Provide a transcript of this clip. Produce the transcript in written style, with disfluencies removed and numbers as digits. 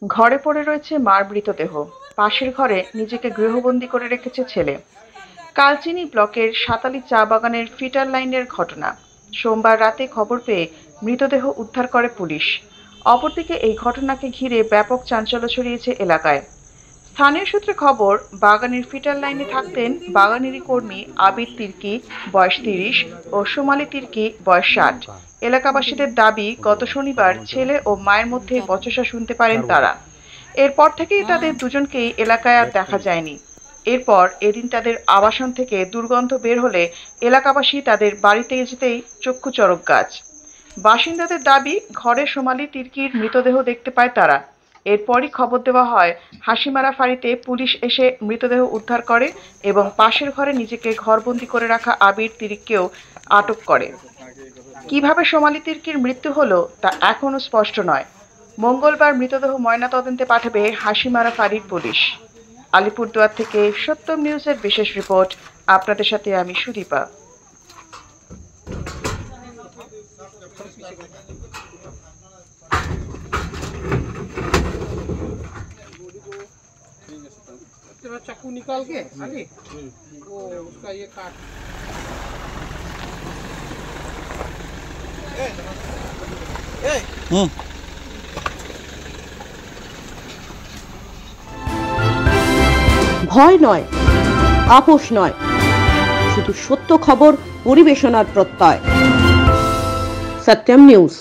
ঘরে পড়ে রয়েছে মার মৃতদেহ। পাশের ঘরে নিজেকে গৃহবন্দী করে রেখেছে ছেলে। কালচিনি ব্লকের সাতালি চা বাগানের ফিটার লাইনের ঘটনা। সোমবার রাতে খবর পেয়ে মৃতদেহ উদ্ধার করে পুলিশ। অপরদিকে এই ঘটনাকে ঘিরে ব্যাপক চাঞ্চল্য ছড়িয়েছে এলাকায়। স্থানীয় সূত্রে খবর, বাগানের ফিটার লাইনে থাকতেন বাগানেরই কর্মী আবির তির্কি, বয়স ৩০, ও সোমালি তির্কি, বয়স ৬০। এলাকাবাসীদের দাবি, গত শনিবার ছেলে ও মায়ের মধ্যে বচসা শুনতে পারেন তারা। এরপর থেকেই তাদের দুজনকেই এলাকায় আর দেখা যায়নি। এরপর এদিন তাদের আবাসন থেকে দুর্গন্ধ বের হলে এলাকাবাসী তাদের বাড়িতে যেতেই চক্ষু চড়ক গাছ। বাসিন্দাদের দাবি, ঘরে সোমালি তির্কির মৃতদেহ দেখতে পায় তারা। এরপরই খবর দেওয়া হয়। হাসিমারা ফাঁড়িতে পুলিশ এসে মৃতদেহ উদ্ধার করে এবং পাশের ঘরে নিজেকে ঘরবন্দি করে রাখা আবির তির্কিকেও আটক করে। কিভাবে সোমালি তির্কির মৃত্যু হলো তা এখনো স্পষ্ট নয়। মঙ্গলবার মৃতদেহ ময়নাতদন্তে পাঠাবে হাসিমারা ফাঁড়ির পুলিশ। আলিপুরদুয়ার থেকে সত্যম নিউজের বিশেষ রিপোর্ট। আপনাদের সাথে আমি সুদীপা। चाकू निकाल के आगे वो उसका ये काट ভয় নয়, আপোষ নয়, শুধু সত্য খবর পরিবেশনার প্রত্যয়। সত্যম নিউজ।